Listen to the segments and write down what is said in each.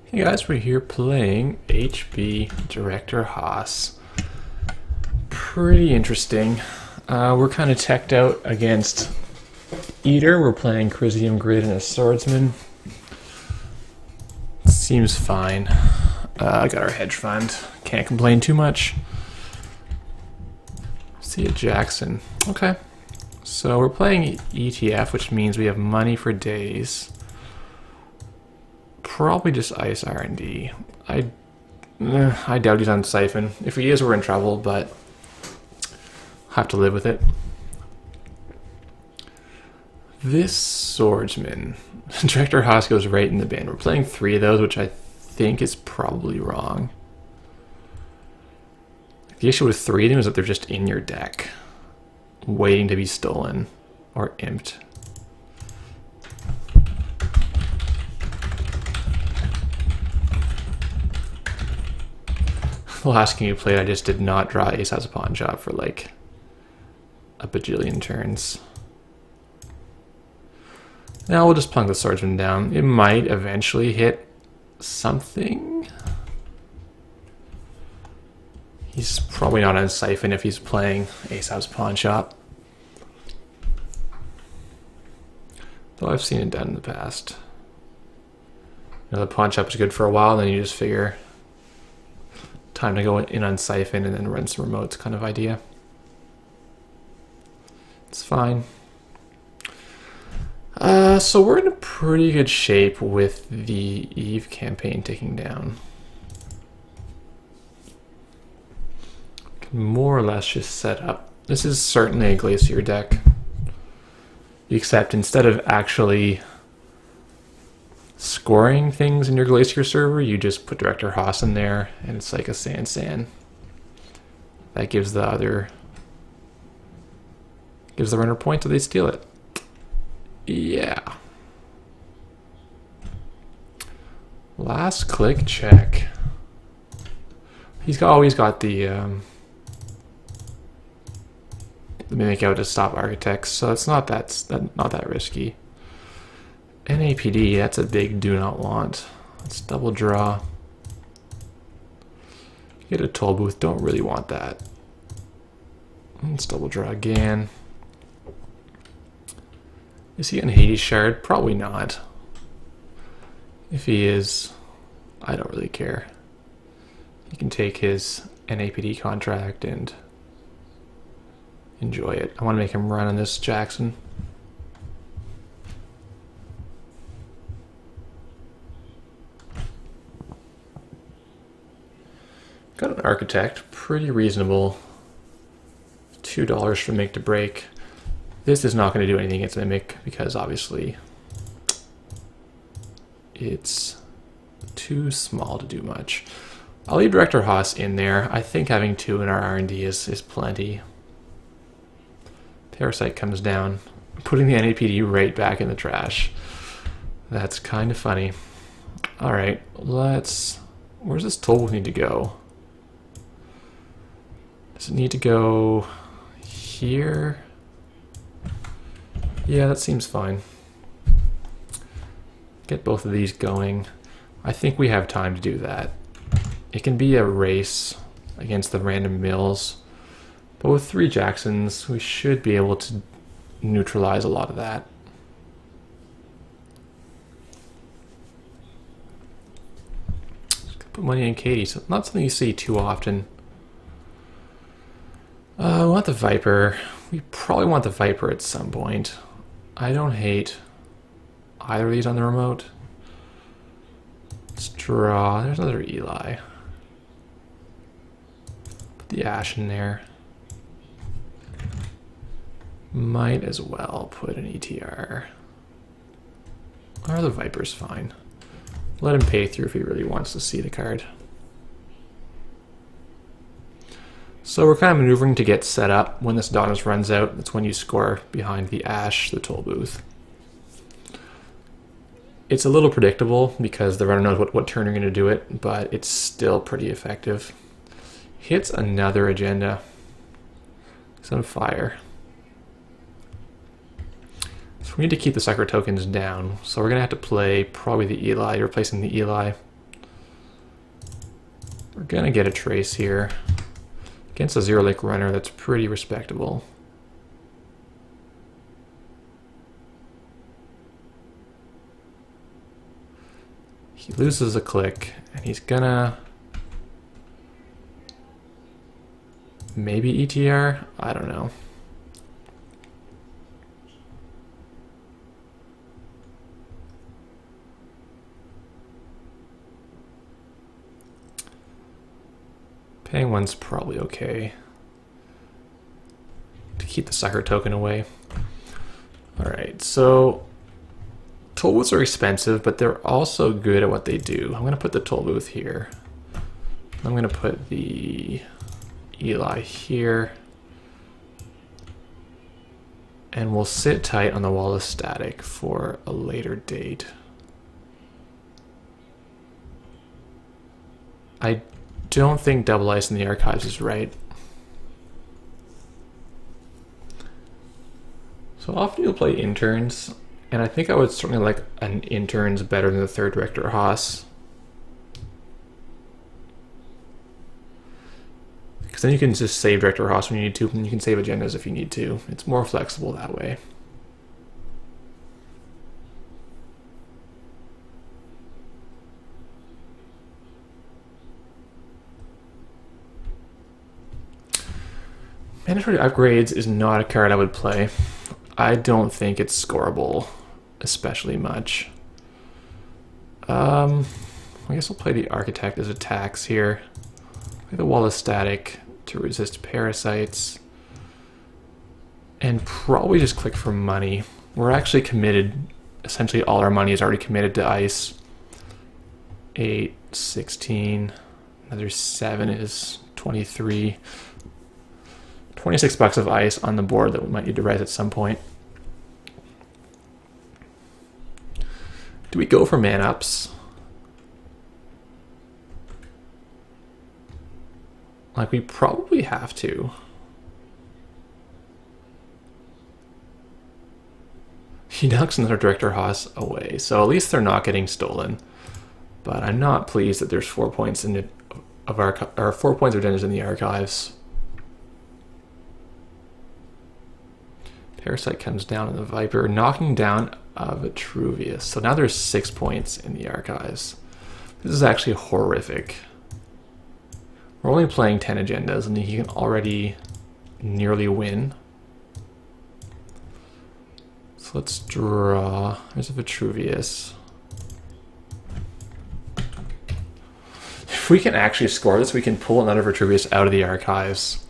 Hey guys, we're here playing HB Director Haas. Pretty interesting. We're kind of teched out against Eater. We're playing Chrysium Grid and a Swordsman. Seems fine. I got our hedge fund. Can't complain too much. See ya, Jackson. Okay. So we're playing ETF, which means we have money for days. Probably just ice R&D. I doubt he's on Siphon. If he is, we're in trouble, but have to live with it. This Swordsman. Director Haas goes right in the bin. We're playing 3 of those, which I think is probably wrong. The issue with 3 of them is that they're just in your deck, waiting to be stolen or imped. The last game you played, I just did not draw Ace as a pawn shop for like a bajillion turns. Now we'll just plunk the Swordsman down. It might eventually hit something. He's probably not on Siphon if he's playing Ace as pawn shop. Though I've seen it done in the past. You know, the pawn shop is good for a while, and then you just figure time to go in on Siphon and then run some remotes kind of idea. It's fine. So we're in a pretty good shape with the Eve campaign ticking down. Can more or less just set up. This is certainly a Glacier deck. Except instead of actually scoring things in your Glacier server, you just put Director Haas in there, and it's like a San. That gives the runner points, so they steal it. Yeah. Last click check. He's always got the Mimic out to stop architects, so it's not that risky. NAPD, that's a big do not want. Let's double draw. Get a toll booth, don't really want that. Let's double draw again. Is he in Hades Shard? Probably not. If he is, I don't really care. He can take his NAPD contract and enjoy it. I want to make him run on this Jackson. Got an architect, pretty reasonable. $2 for make to break. This is not going to do anything against Mimic because obviously it's too small to do much. I'll leave Director Haas in there. I think having 2 in our R&D is plenty. Parasite comes down, putting the NAPD right back in the trash. That's kind of funny. Alright, where's this toll need to go? Does it need to go here? Yeah, that seems fine. Get both of these going. I think we have time to do that. It can be a race against the random mills, but with 3 Jacksons, we should be able to neutralize a lot of that. Put money in Katie, so not something you see too often. We want the Viper. We probably want the Viper at some point. I don't hate either of these on the remote. Let's draw. There's another Eli. Put the Ash in there. Might as well put an ETR. Or the Viper's fine. Let him pay through if he really wants to see the card. So we're kind of maneuvering to get set up. When this Adonis runs out, that's when you score behind the Ash, the toll booth. It's a little predictable because the runner knows what turn you're going to do it, but it's still pretty effective. Hits another agenda. He's on fire. So we need to keep the sucker tokens down. So we're going to have to play probably the Eli, replacing the Eli. We're gonna get a trace here. Against a zero lake runner, that's pretty respectable. He loses a click, and he's gonna maybe ETR? I don't know. Paying one's probably okay to keep the sucker token away. All right, so toll booths are expensive, but they're also good at what they do. I'm gonna put the toll booth here. I'm gonna put the Eli here. And we'll sit tight on the wall of static for a later date. I don't think double ice in the archives is right. So often you'll play interns, and I think I would certainly like an interns better than the third director Haas. Because then you can just save director Haas when you need to, and you can save agendas if you need to. It's more flexible that way. Mandatory upgrades is not a card I would play. I don't think it's scoreable especially much. I guess we'll play the architect as a tax here. Play the wall of static to resist parasites. And probably just click for money. We're actually committed. Essentially all our money is already committed to ice. 8, 16, another 7 is 23. 26 bucks of ice on the board that we might need to res at some point. Do we go for man ups? Like, we probably have to. He knocks another director Haas away, so at least they're not getting stolen. But I'm not pleased that there's 4 points in it of our 4 points of agendas in the archives. Parasite comes down on the Viper, knocking down a Vitruvius. So now there's 6 points in the archives. This is actually horrific. We're only playing 10 agendas, and he can already nearly win. So let's draw. There's a Vitruvius. If we can actually score this, we can pull another Vitruvius out of the archives.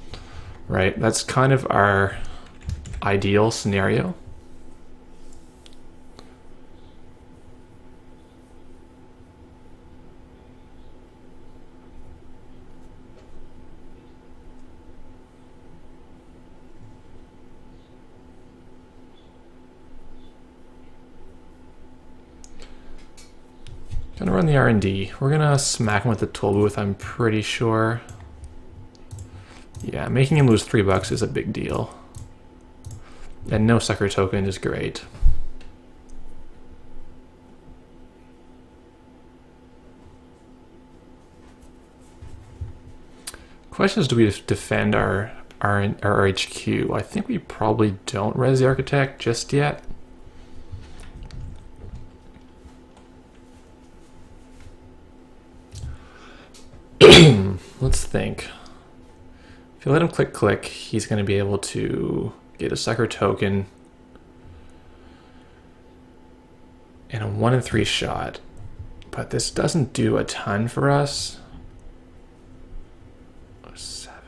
Right? That's kind of our ideal scenario. Gonna run the R&D. We're gonna smack him with the toll booth, I'm pretty sure. Yeah, making him lose $3 is a big deal. And no sucker token is great. Question is, do we defend our HQ? I think we probably don't res the architect just yet. Let's think. If you let him click, he's going to be able to get a sucker token and a 1 in 3 shot. But this doesn't do a ton for us. 7.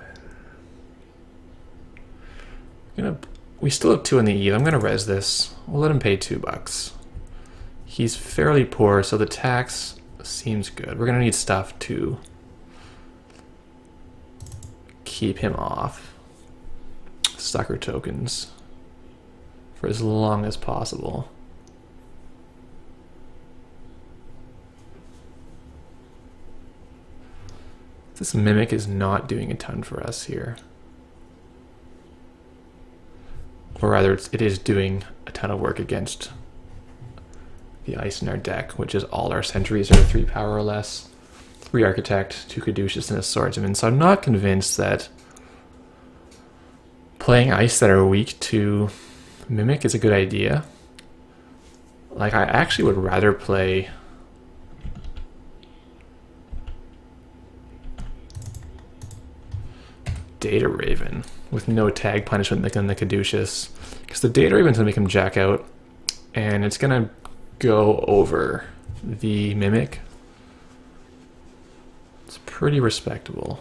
We still have 2 on the eve. I'm going to res this. We'll let him pay $2. He's fairly poor, so the tax seems good. We're going to need stuff to keep him off. Sucker tokens for as long as possible. This mimic is not doing a ton for us here. Or rather, it is doing a ton of work against the ice in our deck, which is all our sentries are 3 power or less. 3 Architect, 2 Caduceus, and a Swordsman. So I'm not convinced that playing ice that are weak to Mimic is a good idea. Like, I actually would rather play Data Raven with no tag punishment than the Caduceus, because the Data Raven's gonna make him jack out, and it's gonna go over the Mimic. It's pretty respectable.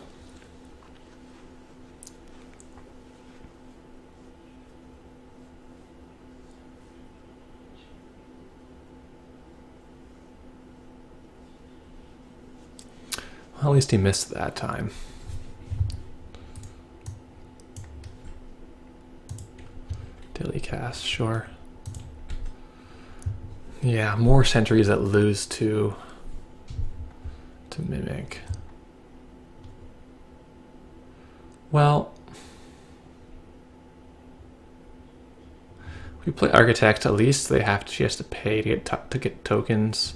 Well, at least he missed that time. Daily cast, sure. Yeah, more sentries that lose to Mimic. Well, if we play Architect, at least she has to pay to get tokens.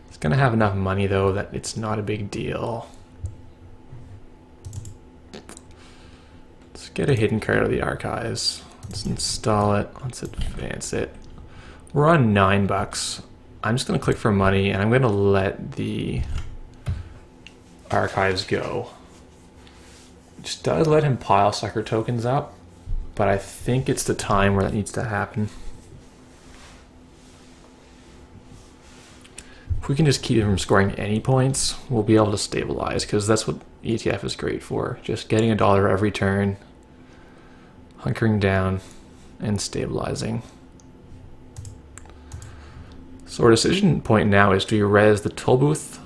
It's gonna have enough money though that it's not a big deal. Let's get a hidden card out of the archives. Let's install it. Let's advance it. We're on $9. I'm just gonna click for money and I'm gonna let the archives go. Just does let him pile sucker tokens up, but I think it's the time where that needs to happen. If we can just keep him from scoring any points, we'll be able to stabilize, because that's what ETF is great for. Just getting a dollar every turn, hunkering down, and stabilizing. So our decision point now is, do we res the toll booth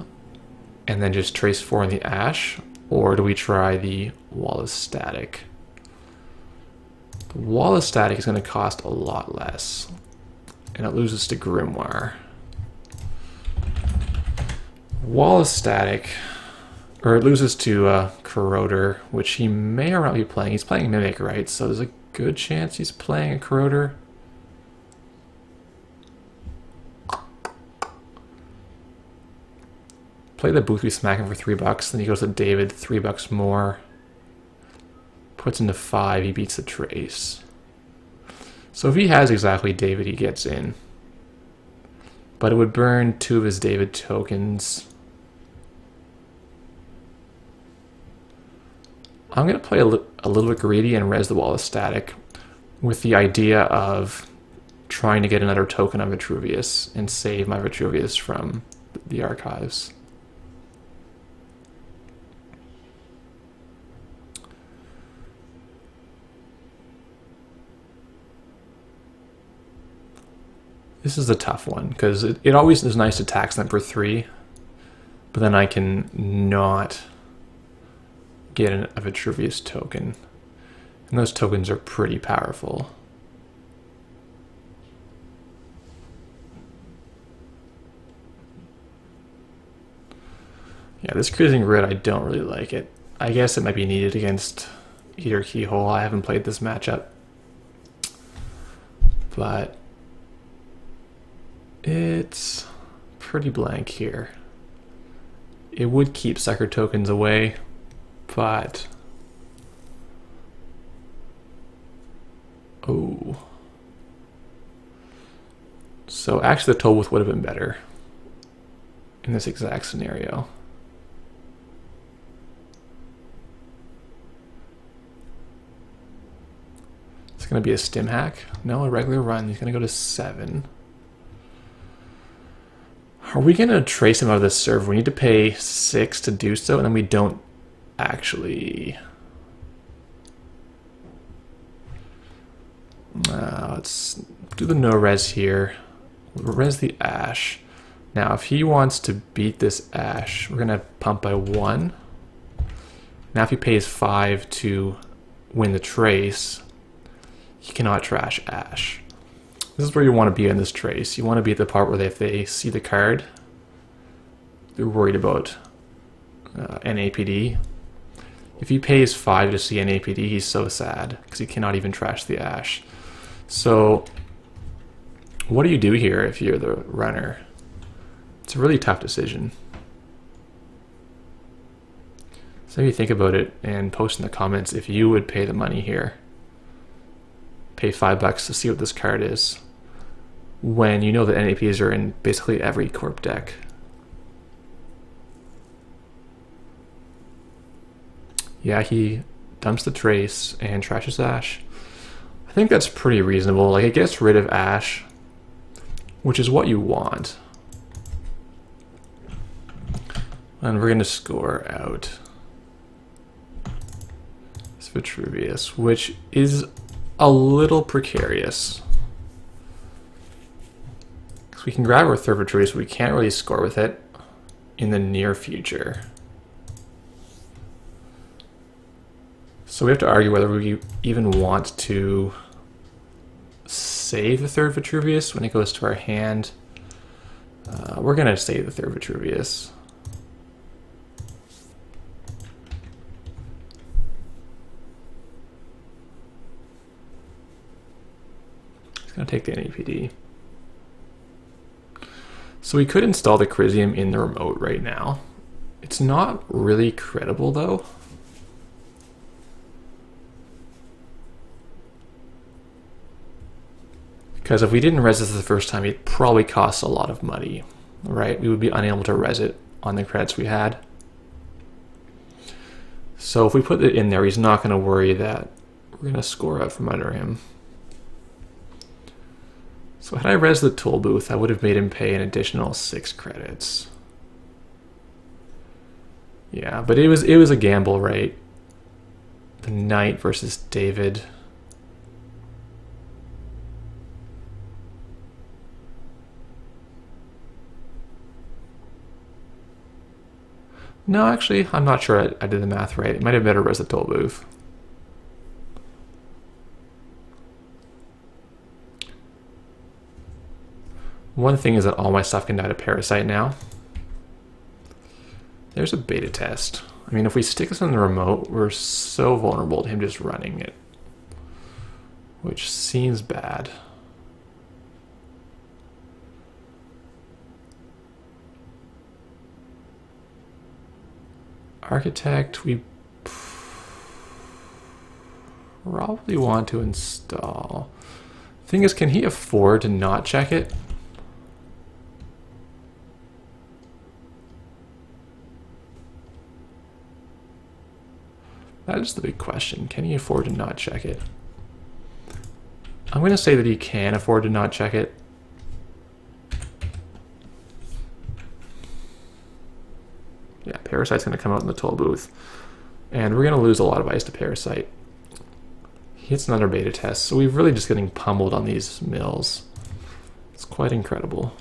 and then just trace 4 in the ash, or do we try the wall of static? The wall of static is going to cost a lot less, and it loses to Grimoire. Wall of static, or it loses to Corroder, which he may or not be playing. He's playing Mimic, right? So there's a good chance he's playing a Corroder. Play the booth, we smack him for $3, then he goes to David, $3 more. Puts into 5, he beats the trace. So if he has exactly David, he gets in. But it would burn 2 of his David tokens. I'm going to play a little bit greedy and res the wall of static with the idea of trying to get another token on Vitruvius and save my Vitruvius from the archives. This is a tough one, because it always is nice to tax them for 3, but then I can not get a Vitruvius token. And those tokens are pretty powerful. Yeah, this cruising grid, I don't really like it. I guess it might be needed against Eater Keyhole. I haven't played this matchup. But it's pretty blank here. It would keep sucker tokens away, but oh. So actually the toll booth would have been better in this exact scenario. It's going to be a stim hack. No, a regular run. He's going to go to 7. Are we going to trace him out of this server? We need to pay 6 to do so, and then we don't actually. Let's do the no res here. We'll res the ash. Now, if he wants to beat this ash, we're going to pump by 1. Now, if he pays 5 to win the trace, he cannot trash ash. This is where you want to be in this trace. You want to be at the part where if they see the card, they're worried about NAPD. If he pays 5 to see NAPD, he's so sad because he cannot even trash the ash. So what do you do here if you're the runner? It's a really tough decision. So maybe think about it and post in the comments if you would pay the money here. Pay $5 to see what this card is, when you know that NAPs are in basically every corp deck. Yeah, he dumps the trace and trashes Ash. I think that's pretty reasonable. Like, it gets rid of Ash, which is what you want. And we're going to score out this Vitruvius, which is a little precarious. Because we can grab our third Vitruvius, but we can't really score with it in the near future. So we have to argue whether we even want to save the third Vitruvius when it goes to our hand. We're going to save the third Vitruvius. It's going to take the NAPD. So we could install the Crisium in the remote right now. It's not really credible though. Because if we didn't res this the first time, it probably costs a lot of money, right? We would be unable to res it on the credits we had. So if we put it in there, he's not going to worry that we're going to score out from under him. So had I res the toll booth, I would have made him pay an additional 6 credits. Yeah, but it was a gamble, right? The Knight versus David. No, actually, I'm not sure I did the math right. It might have better res the toll booth. One thing is that all my stuff can die to Parasite now. There's a beta test. I mean, if we stick this on the remote, we're so vulnerable to him just running it, which seems bad. Architect, we probably want to install. Thing is, can he afford to not check it? That is the big question. Can he afford to not check it? I'm going to say that he can afford to not check it. Yeah, Parasite's going to come out in the toll booth. And we're going to lose a lot of ice to Parasite. He hits another beta test, so we're really just getting pummeled on these mills. It's quite incredible.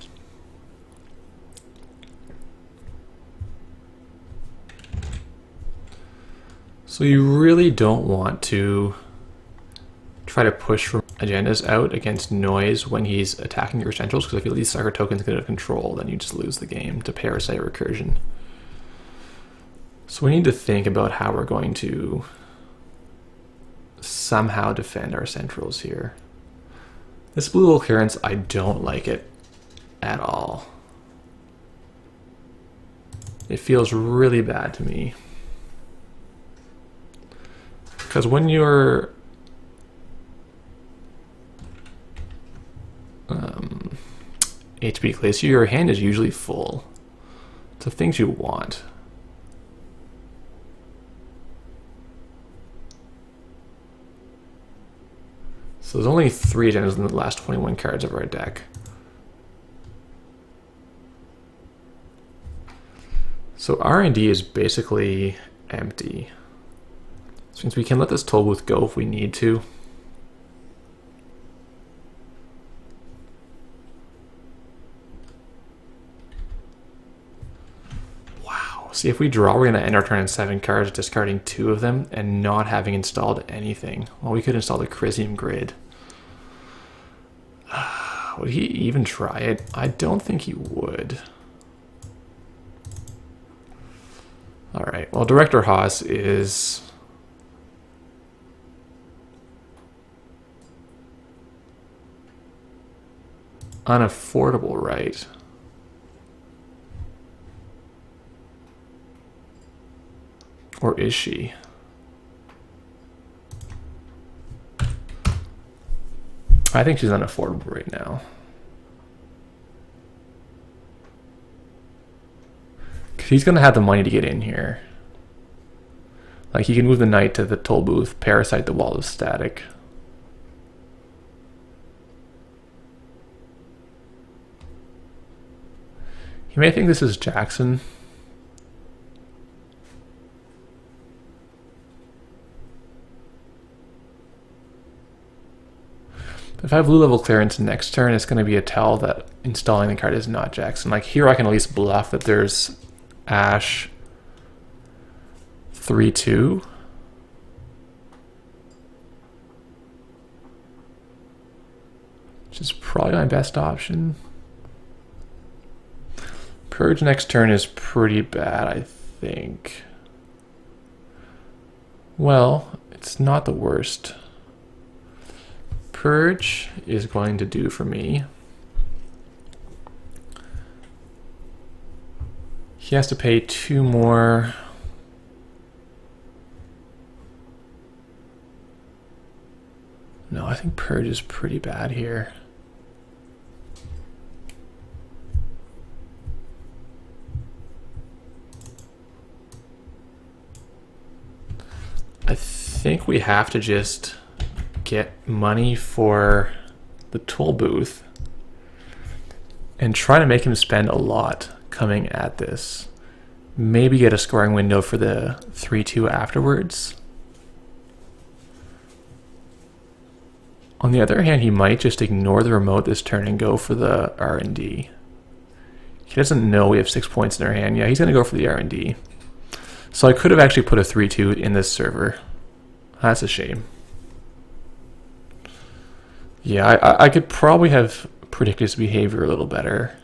So you really don't want to try to push from agendas out against Noise when he's attacking your essentials, because if you leave Sucker tokens get out of control, then you just lose the game to Parasite Recursion. So we need to think about how we're going to somehow defend our centrals here. This blue hole clearance, I don't like it at all. It feels really bad to me. Because when you're HP Glacier, your hand is usually full to things you want. So there's only 3 agendas in the last 21 cards of our deck. So R&D is basically empty. This means we can let this toll booth go if we need to. Wow. See, if we draw, we're going to end our turn in 7 cards, discarding 2 of them and not having installed anything. Well, we could install the Crisium grid. Would he even try it? I don't think he would. Alright, well, Director Haas is unaffordable, right? Or is she? I think she's unaffordable right now. Because he's going to have the money to get in here. Like, he can move the knight to the toll booth, parasite the wall of static. You may think this is Jackson. If I have blue level clearance next turn, it's going to be a tell that installing the card is not Jackson. Like, here I can at least bluff that there's Ash 3-2. Which is probably my best option. Purge next turn is pretty bad, I think. Well, it's not the worst. Purge is going to do for me. He has to pay 2 more. No, I think Purge is pretty bad here. I think we have to just get money for the toll booth and try to make him spend a lot coming at this. Maybe get a scoring window for the 3-2 afterwards. On the other hand, he might just ignore the remote this turn and go for the R&D. He doesn't know we have 6 points in our hand. Yeah, he's going to go for the R&D. So I could have actually put a 3-2 in this server. That's a shame. Yeah, I could probably have predicted his behavior a little better.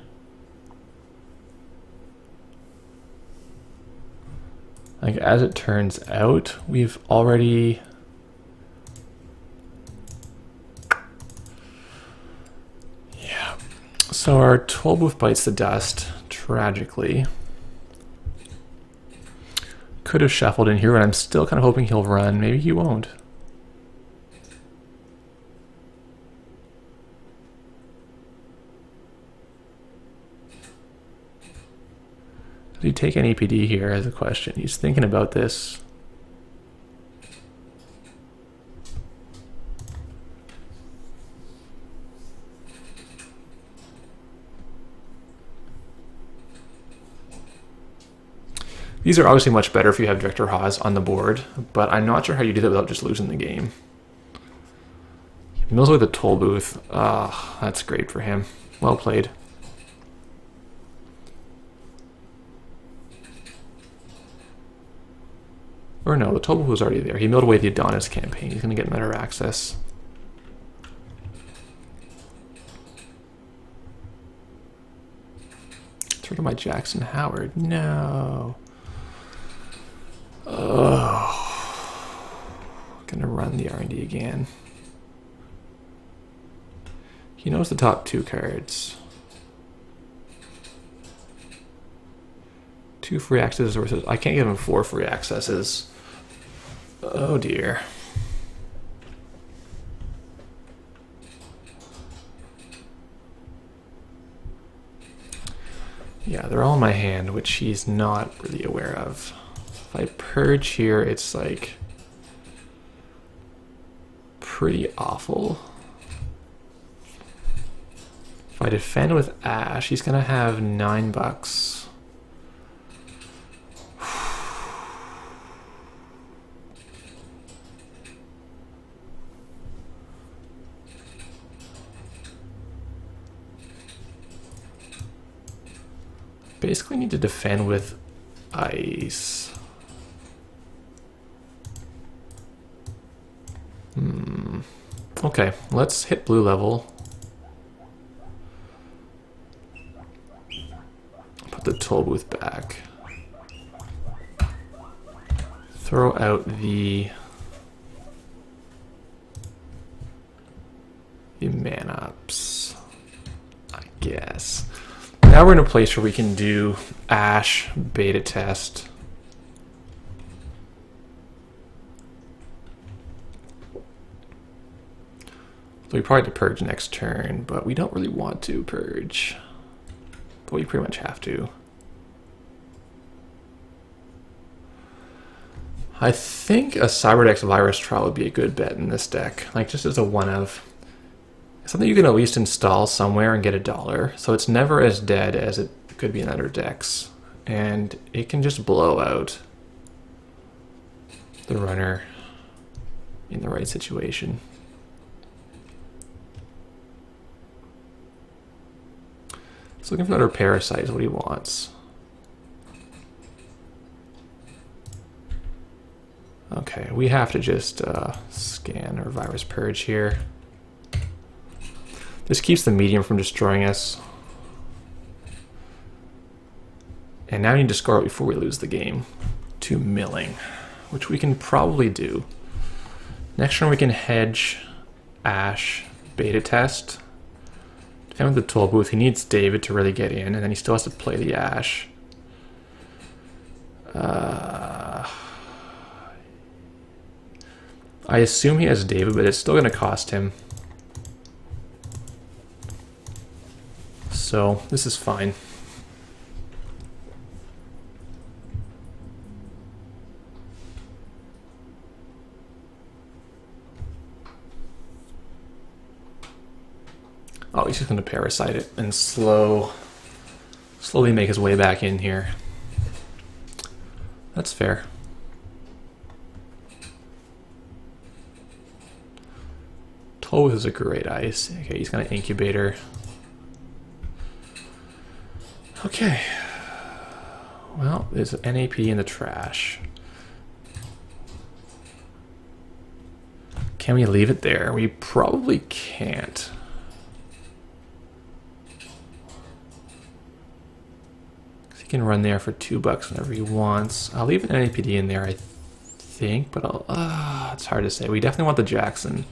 Like, as it turns out, we've already... Yeah. So our toll booth bites the dust, tragically. Could have shuffled in here, but I'm still kind of hoping he'll run. Maybe he won't. Does he take an EPD here as a question? He's thinking about this. These are obviously much better if you have Director Haas on the board, but I'm not sure how you do that without just losing the game. He mills away the toll booth. Ah, that's great for him. Well played. Or no, the toll booth was already there. He milled away the Adonis campaign. He's going to get better access. Throw to my Jackson Howard. No. Oh, gonna run the R&D again. He knows the top 2 cards. 2 free accesses versus... I can't give him 4 free accesses. Oh dear. Yeah, they're all in my hand, which he's not really aware of. If I purge here, it's like pretty awful. If I defend with Ash, he's gonna have $9. Basically need to defend with ice. Okay, let's hit blue level. Put the toll booth back. Throw out the man-ups, I guess. Now we're in a place where we can do Ash beta test. So we probably have to purge next turn, but we don't really want to purge. But we pretty much have to. I think a Cyberdex virus trial would be a good bet in this deck. Like just as a one of. Something you can at least install somewhere and get $1. So it's never as dead as it could be in other decks. And it can just blow out the runner in the right situation. So looking for another parasite is what he wants. Okay, we have to just scan our virus purge here. This keeps the medium from destroying us. And now we need to score it before we lose the game to milling, which we can probably do. Next turn we can hedge, Ash, beta test. Depending on the toll booth, he needs David to really get in, and then he still has to play the Ash. I assume he has David, but it's still going to cost him. So this is fine. Oh, he's just going to parasite it and slowly make his way back in here. That's fair. Toll is a great ice. Okay, he's got an incubator. Okay. Well, there's an NAP in the trash. Can we leave it there? We probably can't. He can run there for $2 whenever he wants. I'll leave an NAPD in there, I think, but it's hard to say. We definitely want the Jackson.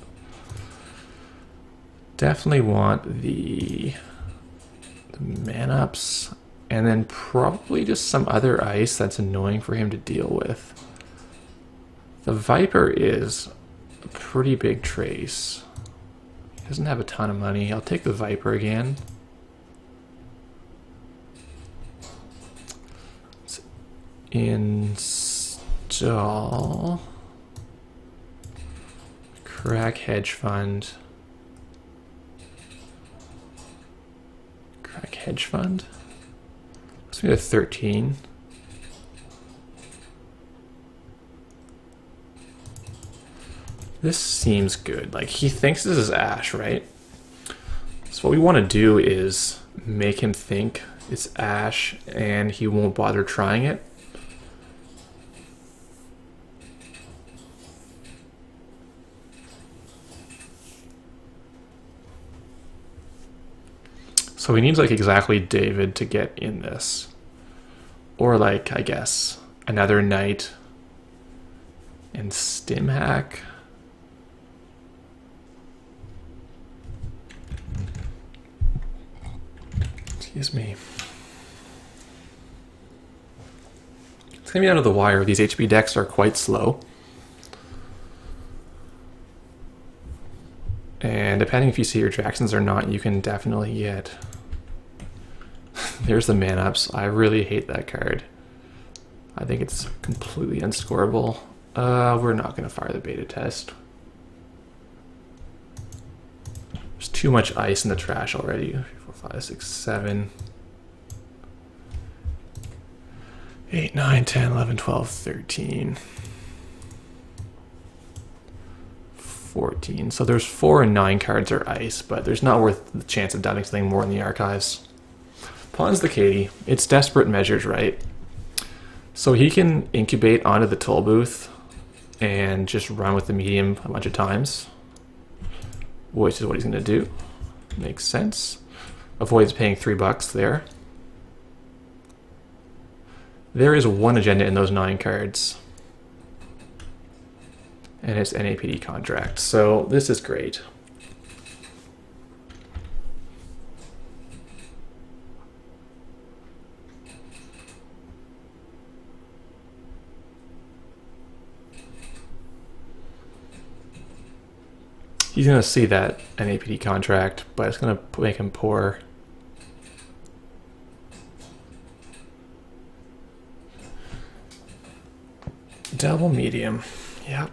Definitely want the man-ups, and then probably just some other ice that's annoying for him to deal with. The Viper is a pretty big trace. He doesn't have a ton of money. I'll take the Viper again. Let's install crack hedge fund. Crack hedge fund. Let's make it a 13. This seems good. Like, he thinks this is Ash, right? So what we want to do is make him think it's Ash and he won't bother trying it. So he needs like exactly David to get in this. Or like, I guess, another knight and stim hack. Excuse me. It's gonna be down to the wire. These HB decks are quite slow. And depending if you see your Jacksons or not, you can definitely get... There's the man-ups. I really hate that card. I think it's completely unscorable. We're not going to fire the beta test. There's too much ice in the trash already. 4, 5, 6, 7, 8, 9, 10, 11, 12, 13, 14. So there's 4 and 9 cards are ice, but there's not worth the chance of dumping something more in the archives. Pawns the Katie. It's desperate measures, right? So he can incubate onto the toll booth and just run with the medium a bunch of times, which is what he's going to do. Makes sense. Avoids paying $3 there. There is one agenda in those 9 cards, and it's NAPD contract. So this is great. He's going to see that an APT contract, but it's going to make him poor. Double medium. Yep.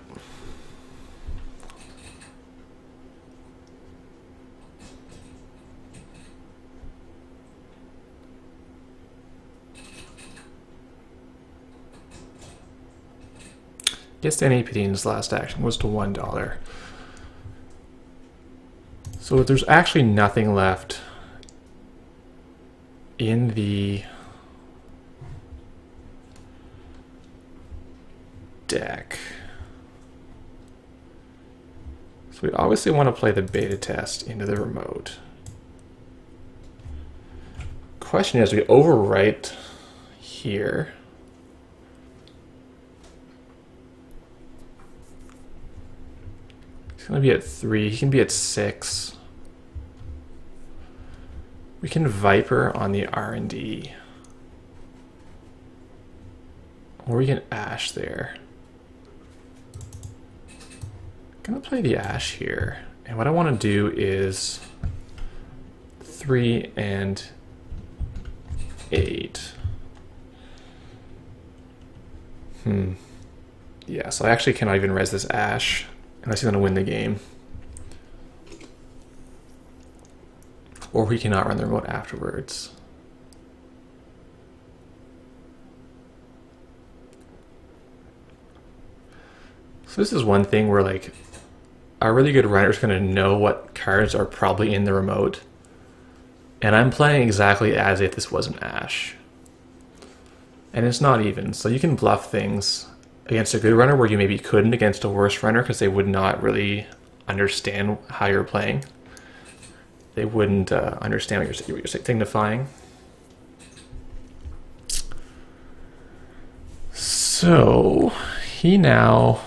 Guess the NAPD in his last action was to $1. So there's actually nothing left in the deck. So we obviously want to play the beta test into the remote. Question is, we overwrite here. He's going to be at 3. He can be at 6. We can Viper on the R&D. Or we can Ash there. I'm going to play the Ash here. And what I want to do is 3 and 8. Yeah, so I actually cannot even res this Ash unless he's going to win the game. Or we cannot run the remote afterwards. So this is one thing where like a really good runner is going to know what cards are probably in the remote. And I'm playing exactly as if this was an Ash. And it's not even. So you can bluff things against a good runner where you maybe couldn't against a worse runner because they would not really understand how you're playing. They wouldn't understand what you're signifying. So he now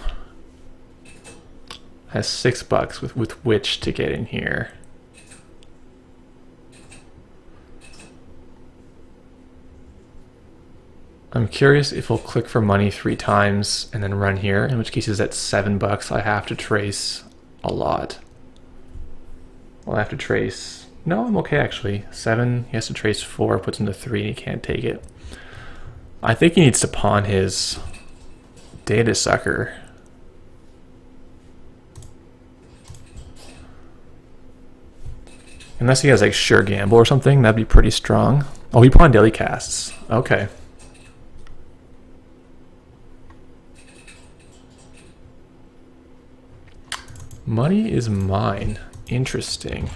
has $6 with which to get in here. I'm curious if he'll click for money 3 times and then run here, in which case he's at $7. I have to trace a lot. Well, I have to trace... No, I'm okay actually. 7, he has to trace 4, puts him to 3, and he can't take it. I think he needs to pawn his data sucker. Unless he has like sure gamble or something, that'd be pretty strong. Oh, he pawned daily casts. Okay. Money is mine. Interesting.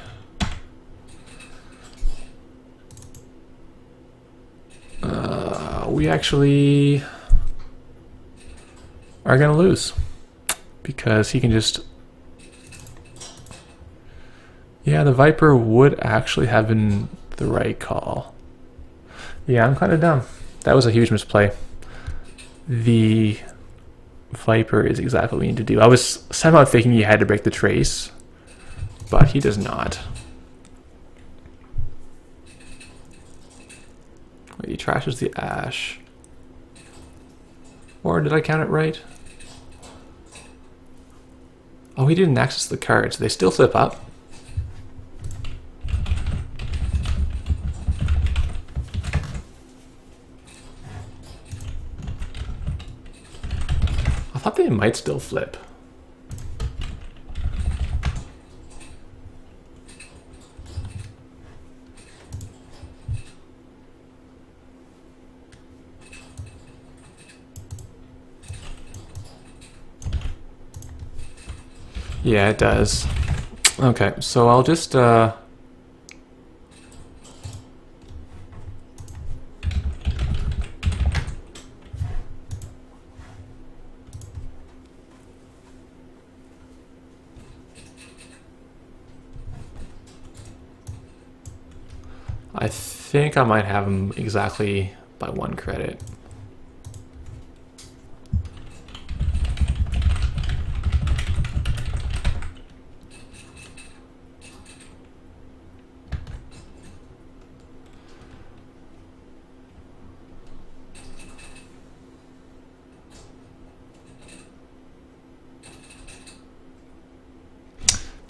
We actually are gonna lose because he can just... Yeah, the Viper would actually have been the right call. Yeah, I'm kind of dumb. That was a huge misplay. The Viper is exactly what we need to do. I was somehow thinking he had to break the trace, but he does not. Wait, he trashes the Ash. Or did I count it right? Oh, he didn't access the cards. They still flip up. I thought they might still flip. Yeah, it does. Okay, so I'll just I think I might have him exactly by 1 credit.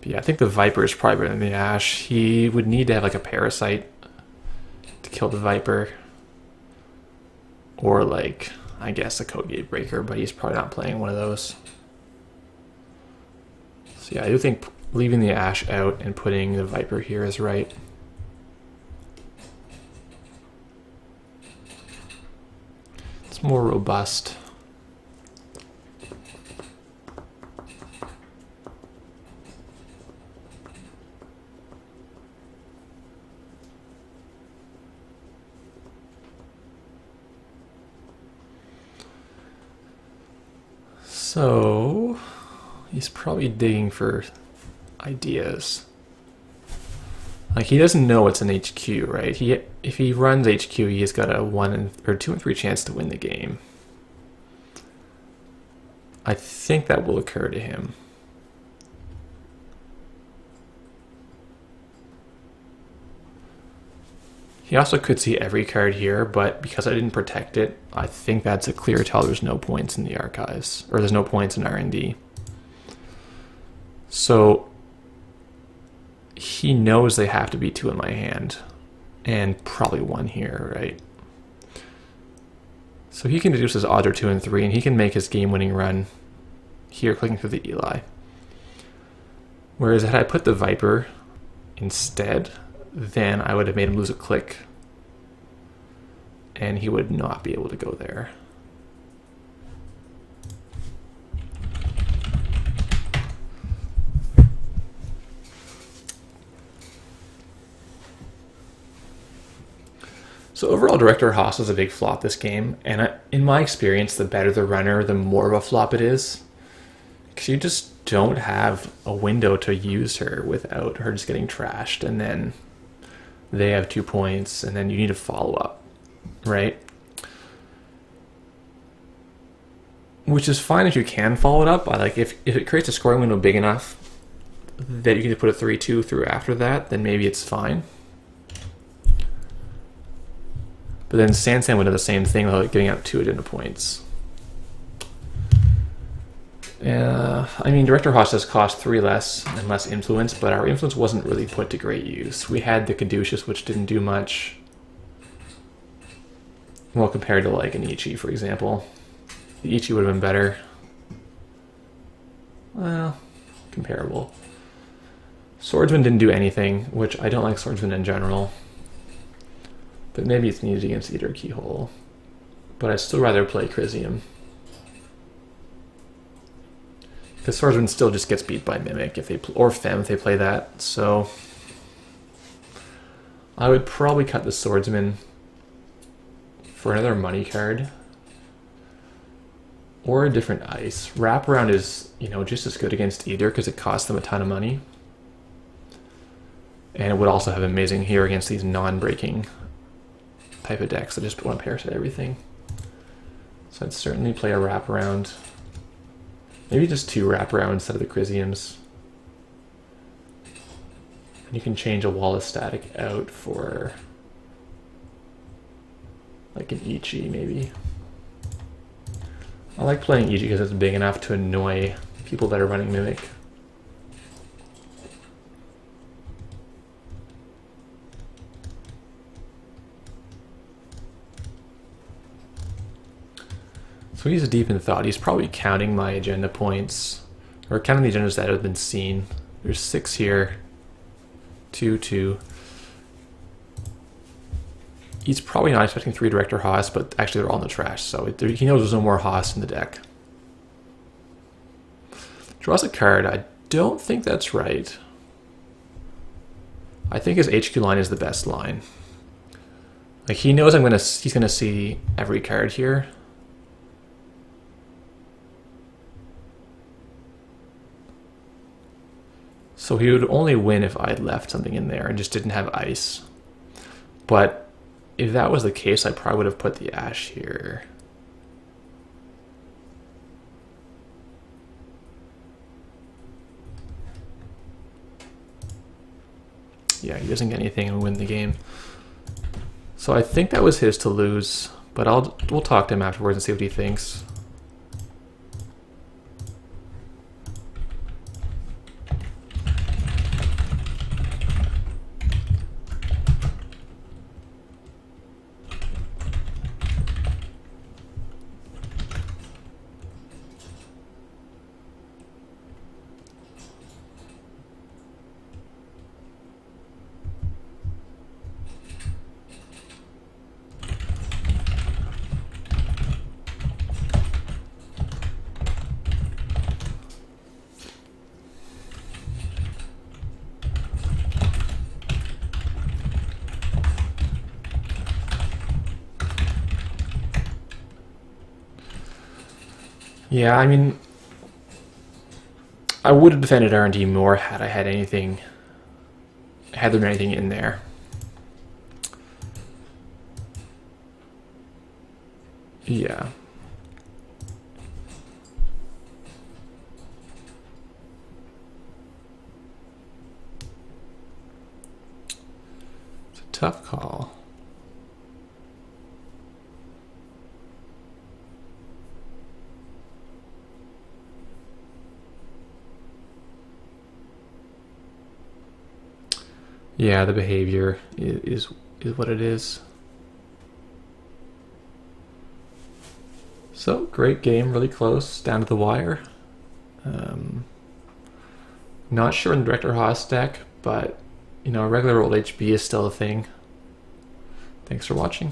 But yeah, I think the Viper is probably better than the Ash. He would need to have like a Parasite to kill the Viper. Or like, I guess a Code Gate Breaker, but he's probably not playing one of those. So yeah, I do think leaving the Ash out and putting the Viper here is right. It's more robust. So he's probably digging for ideas. Like he doesn't know it's an HQ, right? If he runs HQ, he's got a 1 or 2 and 3 chance to win the game. I think that will occur to him. He also could see every card here, but because I didn't protect it, I think that's a clear tell there's no points in the archives, or there's no points in R&D. So he knows they have to be 2 in my hand, and probably 1 here, right? So he can deduce his odds are 2 and 3, and he can make his game-winning run here, clicking through the Eli. Whereas had I put the Viper instead, then I would have made him lose a click, and he would not be able to go there. So overall, Director Haas is a big flop this game, and in my experience, the better the runner, the more of a flop it is, because you just don't have a window to use her without her just getting trashed, and then they have 2 points, and then you need to follow up, right? Which is fine if you can follow it up. Like if it creates a scoring window big enough that you can put a 3-2 through after that, then maybe it's fine. But then Sansan would do the same thing without giving out 2 additional points. I mean, Director Haas does cost 3 less and less influence, but our influence wasn't really put to great use. We had the Caduceus, which didn't do much. Well, compared to like an Ichi, for example. The Ichi would have been better. Well, comparable. Swordsman didn't do anything, which I don't like Swordsman in general. But maybe it's needed against Eater Keyhole. But I'd still rather play Chrysium. Because Swordsman still just gets beat by Mimic if they or Fem if they play that. So I would probably cut the Swordsman for another money card. Or a different ice. Wraparound is, just as good against either because it costs them a ton of money. And it would also have amazing here against these non-breaking type of decks that just want to parasite everything. So I'd certainly play a wraparound. Maybe just 2 wraparound instead of the Chrysiums. And you can change a wall of static out for like an Ichi maybe. I like playing Ichi because it's big enough to annoy people that are running Mimic. So he's deep in thought. He's probably counting my agenda points, or counting the agendas that have been seen. There's 6 here, 2, 2. He's probably not expecting 3 Director Haas, but actually they're all in the trash, so he knows there's no more Haas in the deck. Draws a card. I don't think that's right. I think his HQ line is the best line. Like he knows he's gonna see every card here. So he would only win if I had left something in there and just didn't have ice. But if that was the case, I probably would have put the Ash here. Yeah, he doesn't get anything and win the game. So I think that was his to lose, but we'll talk to him afterwards and see what he thinks. Yeah, I mean, I would have defended R&D more had I had anything, had there been anything in there. Yeah. It's a tough call. Yeah, the behavior is what it is. So, great game, really close, down to the wire. Not sure in the Director Haas deck, but, you know, regular old HB is still a thing. Thanks for watching.